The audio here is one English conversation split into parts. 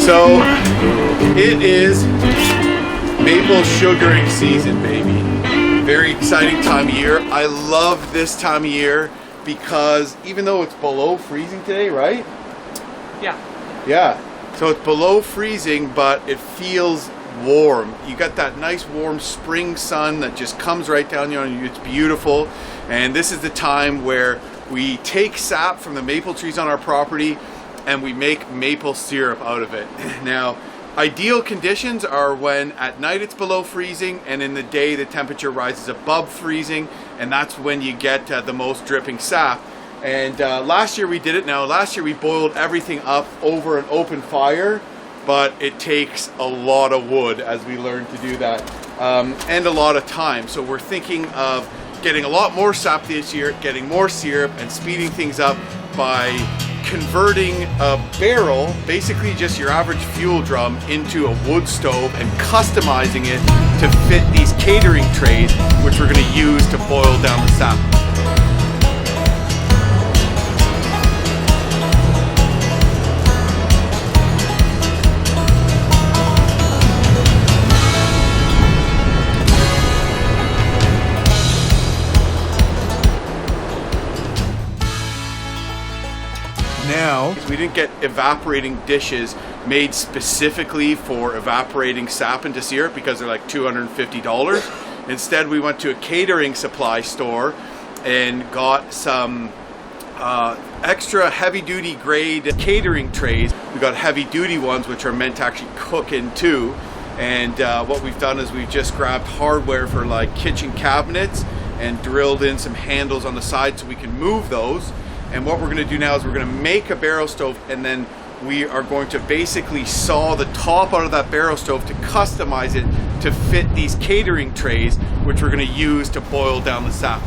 So it is maple sugaring season, baby. Very exciting time of year. I love this time of year because even though it's below freezing today, right? Yeah. Yeah. So it's below freezing, but it feels warm. You got that nice warm spring sun that just comes right down on you. It's beautiful. And this is the time where we take sap from the maple trees on our property and we make maple syrup out of it. Now, ideal conditions are when at night it's below freezing and in the day the temperature rises above freezing, and that's when you get the most dripping sap. And last year we did it. Now, last year we boiled everything up over an open fire, but it takes a lot of wood as we learned to do that, and a lot of time. So we're thinking of getting a lot more sap this year, getting more syrup, and speeding things up by converting a barrel, basically just your average fuel drum, into a wood stove and customizing it to fit these catering trays, which we're going to use to boil down the sap. Now, we didn't get evaporating dishes made specifically for evaporating sap into syrup because they're like $250. Instead, we went to a catering supply store and got some extra heavy-duty grade catering trays. We got heavy-duty ones which are meant to actually cook in too. And what we've done is we've just grabbed hardware for like kitchen cabinets and drilled in some handles on the side so we can move those. And what we're going to do now is we're going to make a barrel stove, and then we are going to basically saw the top out of that barrel stove to customize it to fit these catering trays, which we're going to use to boil down the sap.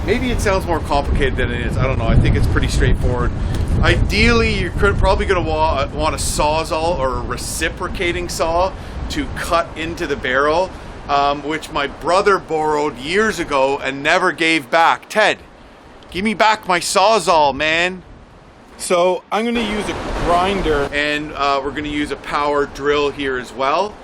Maybe it sounds more complicated than it is. I don't know. I think it's pretty straightforward. Ideally, you're probably going to want a sawzall or a reciprocating saw to cut into the barrel, which my brother borrowed years ago and never gave back. Ted, give me back my sawzall, man. So I'm going to use a grinder, and we're going to use a power drill here as well.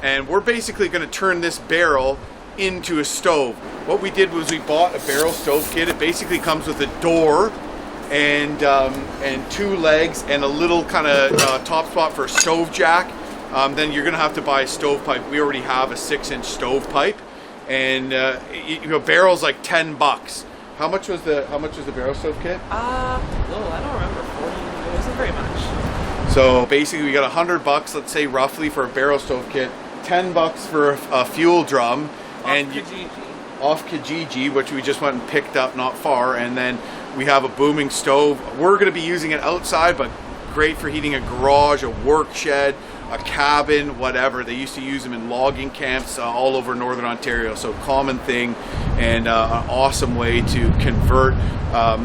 And we're basically going to turn this barrel into a stove. What we did was we bought a barrel stove kit. It basically comes with a door and two legs and a little kind of top spot for a stove jack. Then you're going to have to buy a stovepipe. We already have a 6-inch stovepipe, and barrel's like $10. How much was the barrel stove kit? I don't remember. 40. It wasn't very much. So basically, we got $100, let's say roughly, for a barrel stove kit. $10 for a fuel drum, off Kijiji, which we just went and picked up not far, and then we have a booming stove. We're going to be using it outside, but great for heating a garage, a work shed, a cabin, whatever. They used to use them in logging camps all over Northern Ontario, so common thing, and an awesome way to convert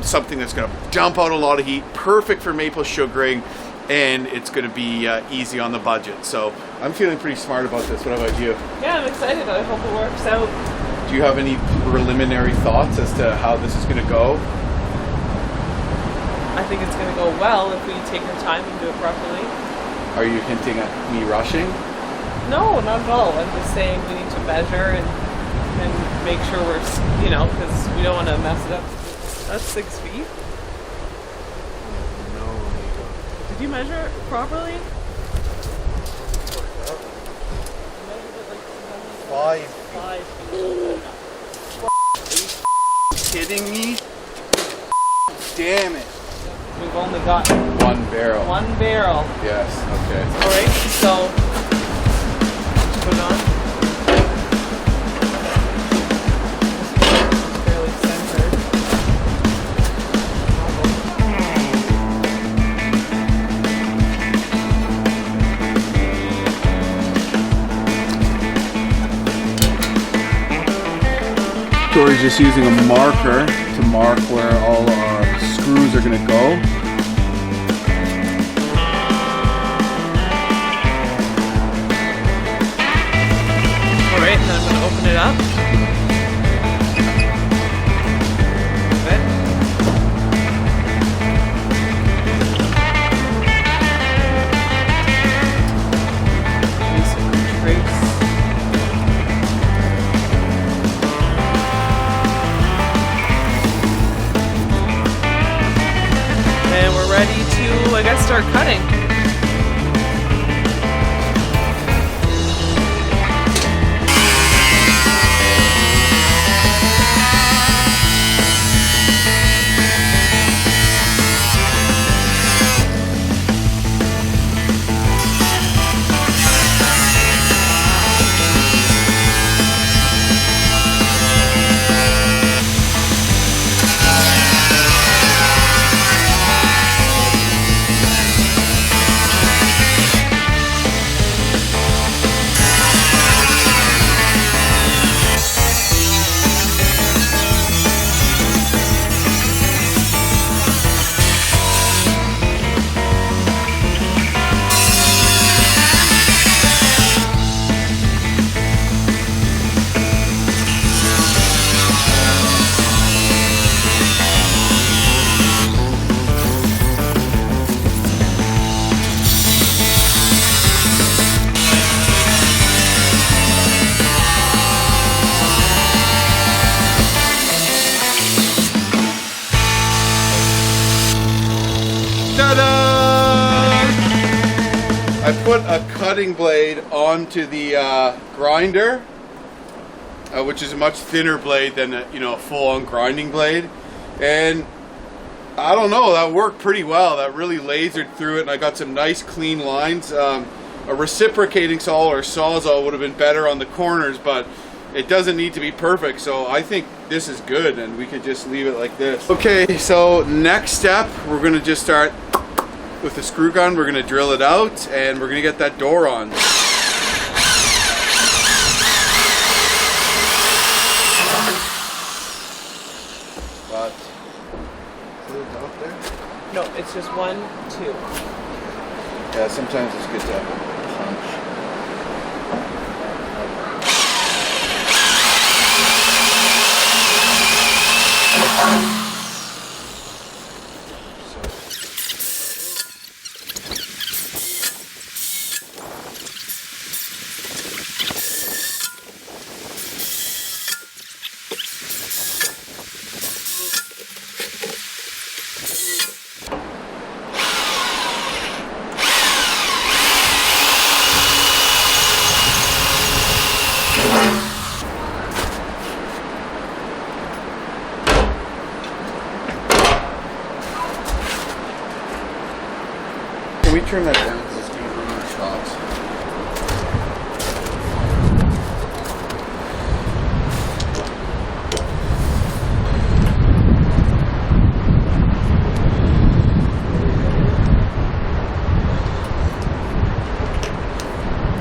something that's going to dump out a lot of heat, perfect for maple sugaring, and it's going to be easy on the budget. So I'm feeling pretty smart about this. What about you? Yeah, I'm excited. I hope it works out. Do you have any preliminary thoughts as to how this is going to go? I think it's going to go well if we take our time and do it properly. Are you hinting at me rushing? No, not at all. I'm just saying we need to measure and make sure we're, because we don't want to mess it up. That's 6 feet. No. Did you measure it properly? 5 feet. Are you kidding me? Damn it. We've only got one barrel. One barrel. Yes, okay. Alright, so put it on. It's fairly centered. Tori's just using a marker to mark where all our screws are going to go. Alright, then I'm going to open it up. Okay. I guess start cutting. I put a cutting blade onto the grinder, which is a much thinner blade than a full-on grinding blade, and I don't know, that worked pretty well. That really lasered through it, and I got some nice clean lines. A reciprocating saw or sawzall would have been better on the corners, but it doesn't need to be perfect, so I think this is good, and we could just leave it like this. Okay, so next step, we're going to just start with the screw gun. We're going to drill it out, and we're going to get that door on. But, is it out there? No, it's just 1, 2. Yeah, sometimes it's good to have a punch. Can we turn that down because it's getting really much shots?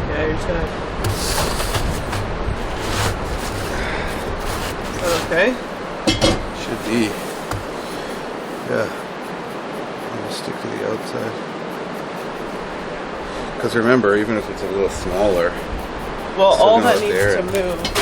Yeah, you're just gonna. Is that okay? Should be. Yeah. I'm gonna stick to the outside. Because remember, even if it's a little smaller, Well, still all gonna that look needs there to and- move.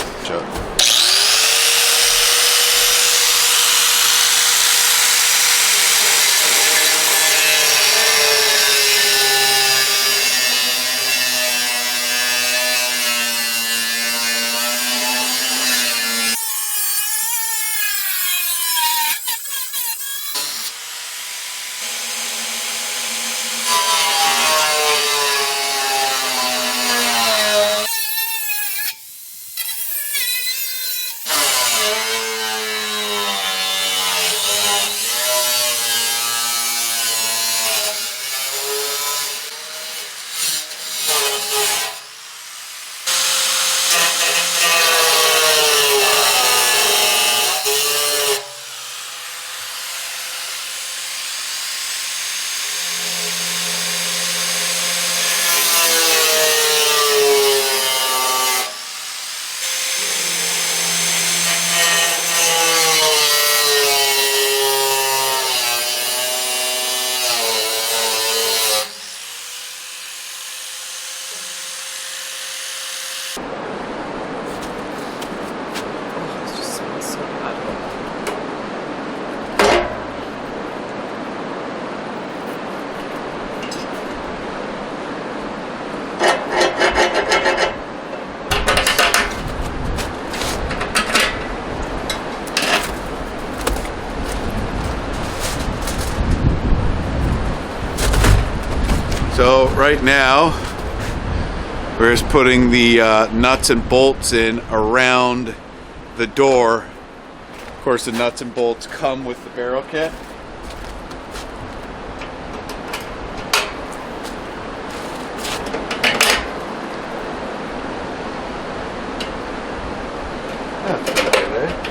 So right now, we're just putting the nuts and bolts in around the door. Of course, the nuts and bolts come with the barrel kit.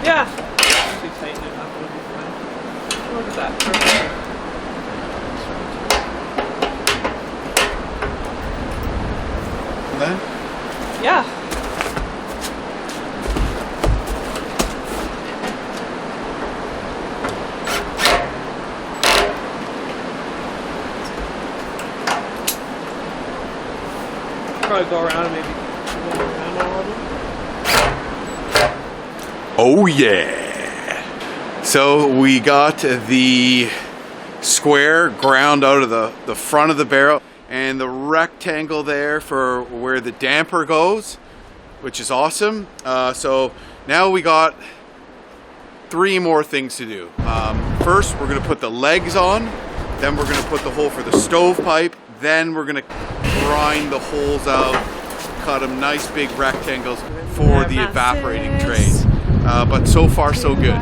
Yeah. Too tight enough, it'll be fine. Look at that. Perfect. And then? Yeah. Probably go around and maybe go around all of them. Oh yeah! So we got the square ground out of the front of the barrel and the rectangle there for where the damper goes, which is awesome. So now we got 3 more things to do. First, we're going to put the legs on, then we're going to put the hole for the stovepipe, then we're going to grind the holes out, cut them nice big rectangles for the evaporating trays. But so far so good. I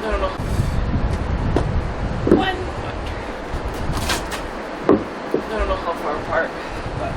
don't know. One. I don't know how far apart, but.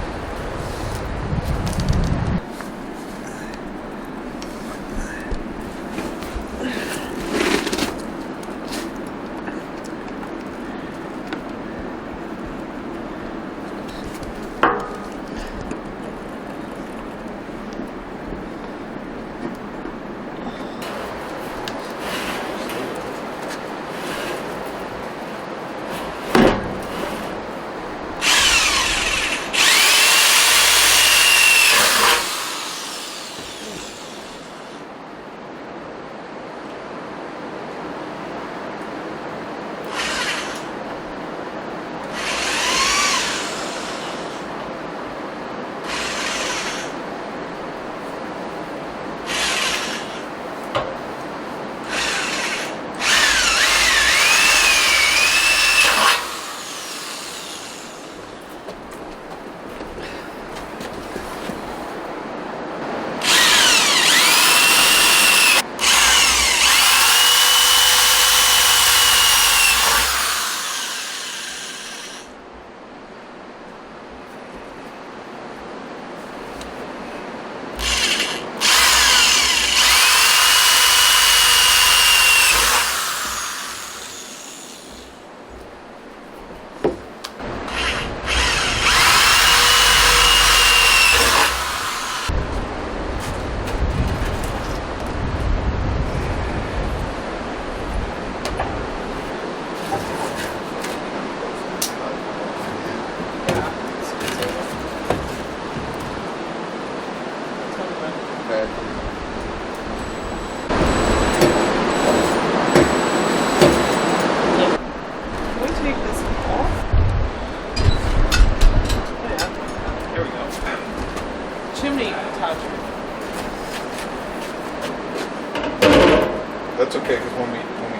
That's okay, because when we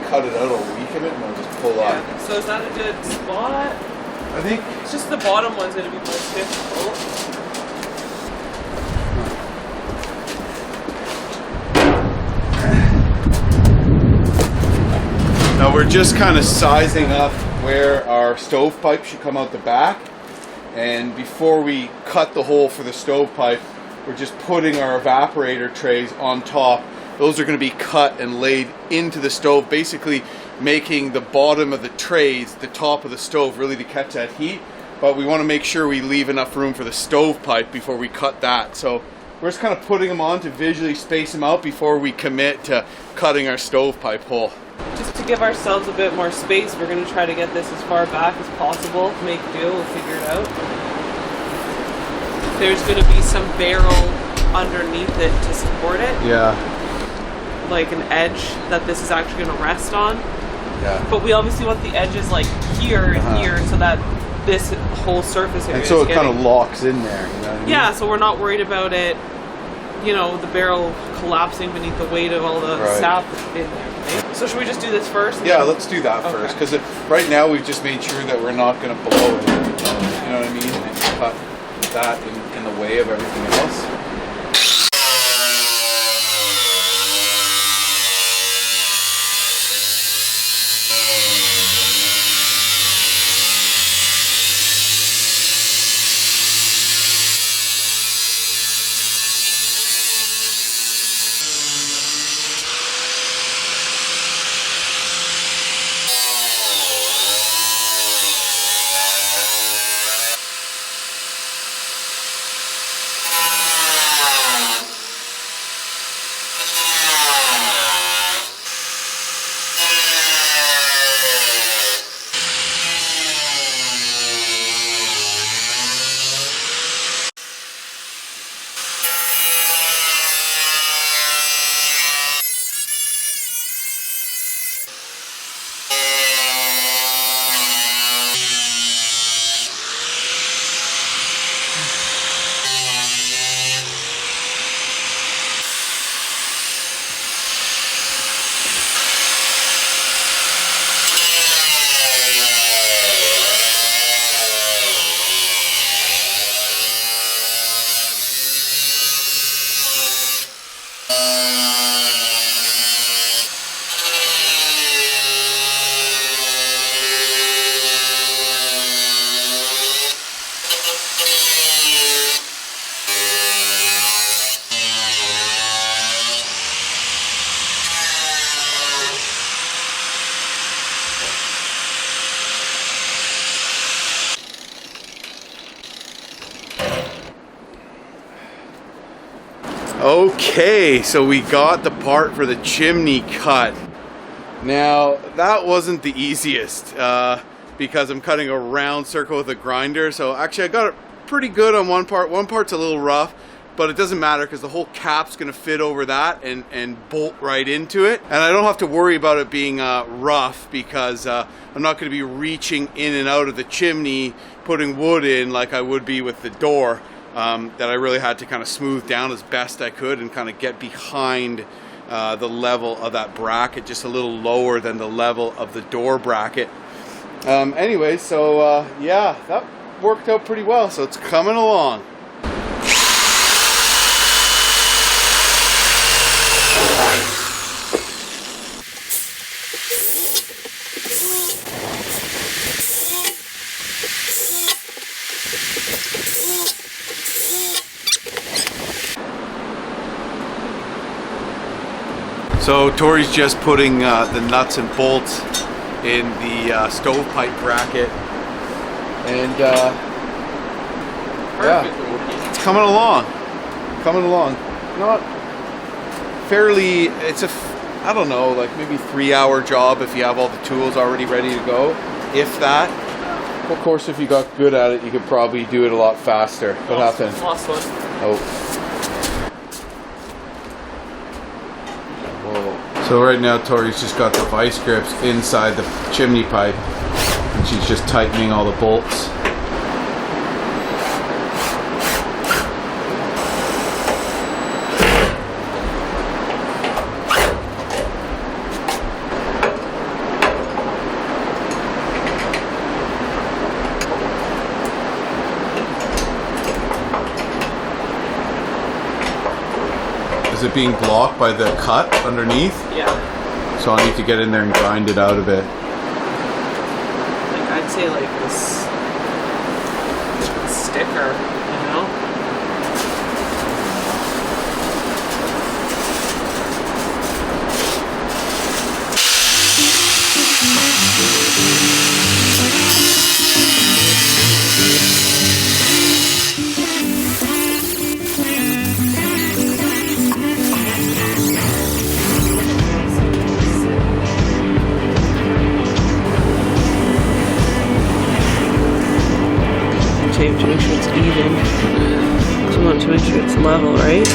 cut it out, it'll weaken it and it'll just pull up. Yeah. So is that a good spot? I think It's just the bottom one's going to be most difficult. now we're just kind of sizing up where our stovepipe should come out the back. And before we cut the hole for the stovepipe, we're just putting our evaporator trays on top. Those are going to be cut and laid into the stove, basically making the bottom of the trays the top of the stove, really to catch that heat. But we want to make sure we leave enough room for the stovepipe before we cut that. So we're just kind of putting them on to visually space them out before we commit to cutting our stovepipe hole. Just to give ourselves a bit more space, we're going to try to get this as far back as possible. Make do, we'll figure it out. There's going to be some barrel underneath it to support it. Yeah. Like an edge that this is actually going to rest on. Yeah. But we obviously want the edges like here and here so that this whole surface area And so is it kind of locks in there, you know what I mean? Yeah, so we're not worried about it, you know, the barrel collapsing beneath the weight of all the sap in there. Right? So should we just do this first? Yeah, let's do that Okay. first, because right now we've just made sure that we're not going to blow it. You know what I mean? And cut that in the way of everything else. Okay, so we got the part for the chimney cut. Now, that wasn't the easiest because I'm cutting a round circle with a grinder. So actually I got it pretty good on one part. One part's a little rough, but it doesn't matter because the whole cap's gonna fit over that and bolt right into it. And I don't have to worry about it being rough because I'm not gonna be reaching in and out of the chimney, putting wood in like I would be with the door. That I really had to kind of smooth down as best I could and kind of get behind the level of that bracket, just a little lower than the level of the door bracket. Anyway, so yeah, that worked out pretty well, so it's coming along. So Tori's just putting the nuts and bolts in the stovepipe bracket, and yeah, it's coming along. Not fairly. It's I don't know, like maybe 3-hour job if you have all the tools already ready to go, if that. Of course, if you got good at it, you could probably do it a lot faster. What happened? Lost one. Oh. So right now Tori's just got the vice grips inside the chimney pipe and she's just tightening all the bolts. Is it being blocked by the cut underneath? Yeah. So I need to get in there and grind it out of it. Like I'd say like this sticker, you know? Tape to make sure it's even. So we want to make sure it's level, right?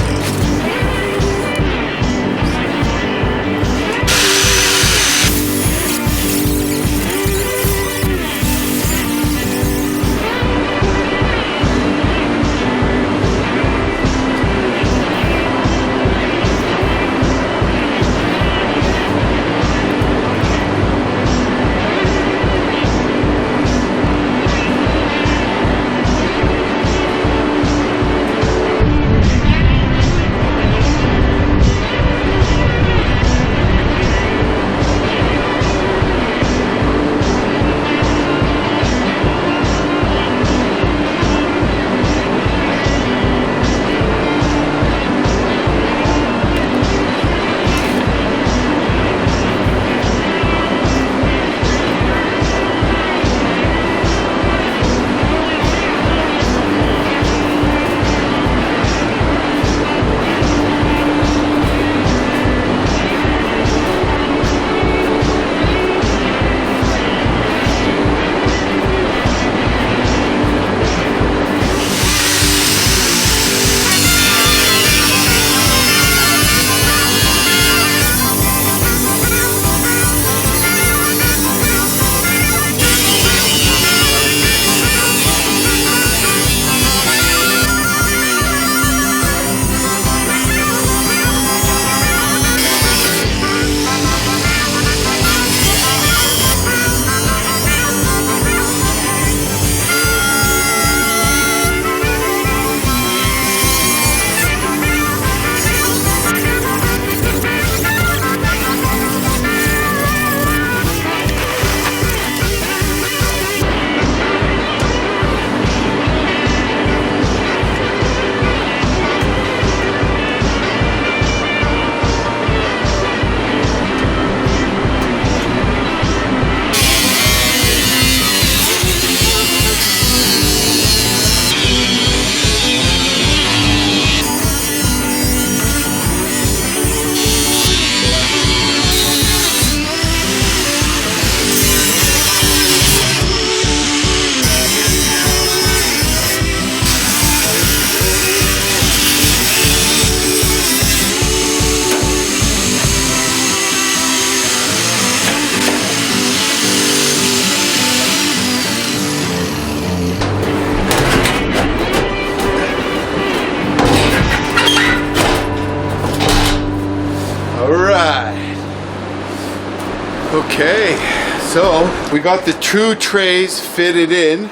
So we got the two trays fitted in.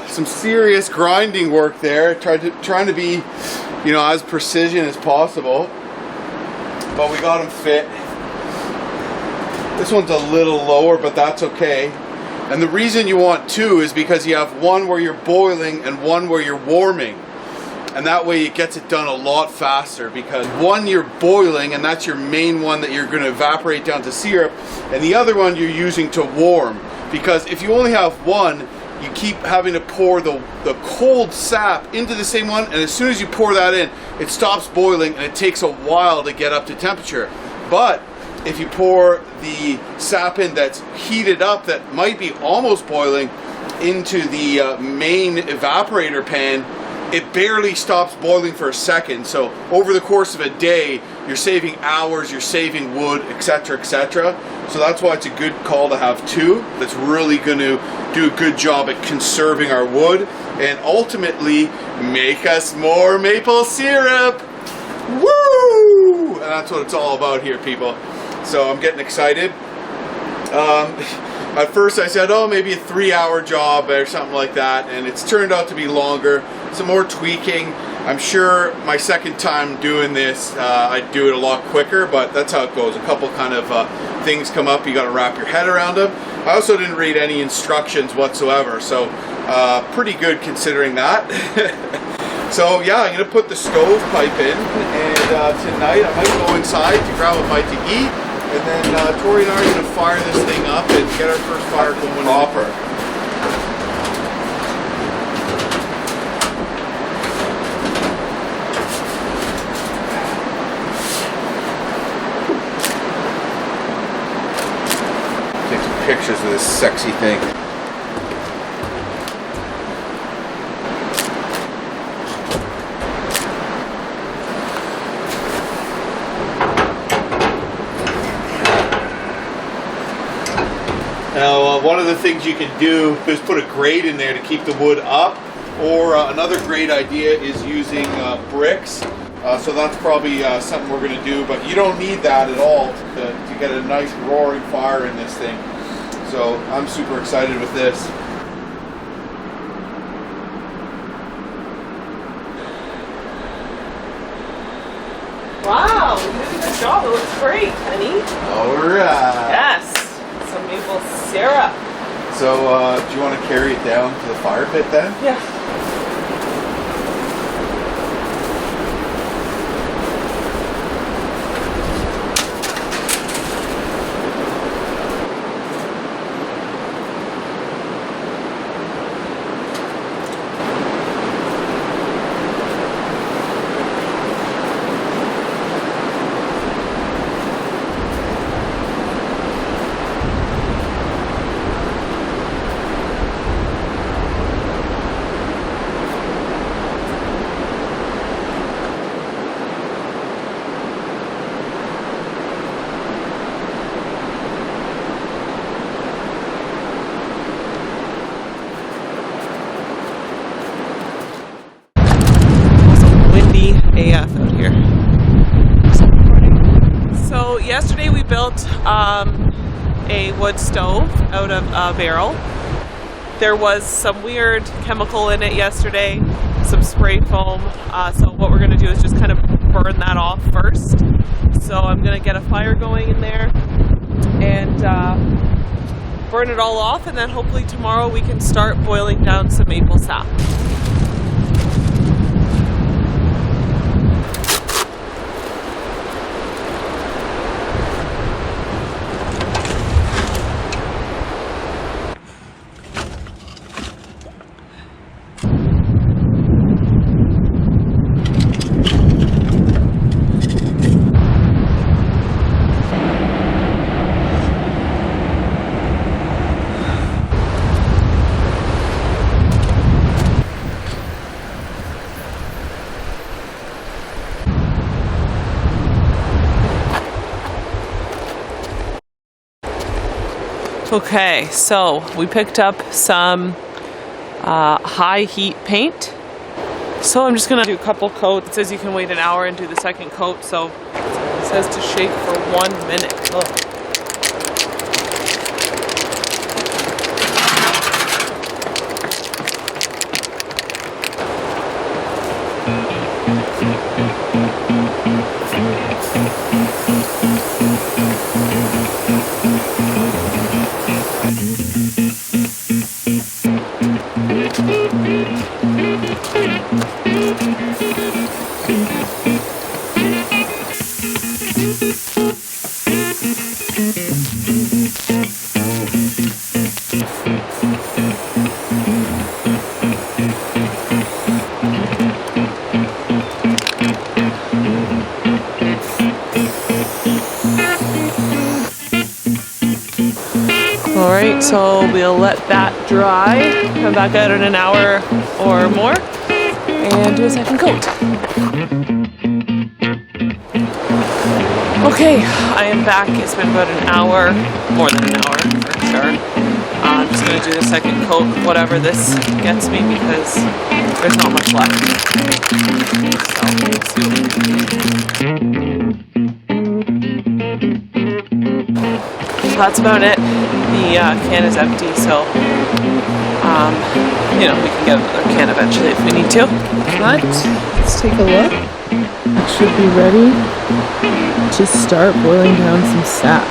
Some serious grinding work there. Trying to be, you know, as precision as possible. But we got them fit. This one's a little lower, but that's okay. And the reason you want two is because you have one where you're boiling and one where you're warming. And that way it gets it done a lot faster, because one you're boiling and that's your main one that you're going to evaporate down to syrup, and the other one you're using to warm. Because if you only have one, you keep having to pour the cold sap into the same one, and as soon as you pour that in, it stops boiling and it takes a while to get up to temperature. But if you pour the sap in that's heated up, that might be almost boiling, into the main evaporator pan, it barely stops boiling for a second. So over the course of a day, you're saving hours, you're saving wood, etc., etc. So that's why it's a good call to have two. That's really going to do a good job at conserving our wood and ultimately make us more maple syrup. Woo! And that's what it's all about here, people. So I'm getting excited. At first I said, oh, maybe a 3-hour job or something like that, and it's turned out to be longer. Some more tweaking. I'm sure my second time doing this, I'd do it a lot quicker, but that's how it goes. A couple kind of things come up, you got to wrap your head around them. I also didn't read any instructions whatsoever, so pretty good considering that. So yeah, I'm going to put the stove pipe in, and tonight I might go inside to grab a bite to eat. And then Tori and I are going to fire this thing up and get our first fire going proper. Take some pictures of this sexy thing. Now, one of the things you can do is put a grate in there to keep the wood up, or another great idea is using bricks. So that's probably something we're going to do, but you don't need that at all to get a nice roaring fire in this thing. So I'm super excited with this. Wow, you did a good job. It looks great, honey. All right. Yes. Some maple syrup. So, do you want to carry it down to the fire pit then? Yeah. AF out here. So yesterday we built a wood stove out of a barrel. There was some weird chemical in it yesterday, some spray foam. So what we're going to do is just kind of burn that off first. So I'm going to get a fire going in there and burn it all off, and then hopefully tomorrow we can start boiling down some maple sap. Okay, so we picked up some high heat paint. So I'm just gonna do a couple coats. It says you can wait an hour and do the second coat, so it says to shake for 1 minute. Ugh. Alright, so we'll let that dry, come back out in an hour or more, and do a second coat. Okay, I am back. It's been about an hour, more than an hour for sure. I'm just going to do the second coat, whatever this gets me, because there's not much left. So, let's see what we can do. That's about it. The can is empty, so you know, we can get another can eventually if we need to. But let's take a look. It should be ready to start boiling down some sap.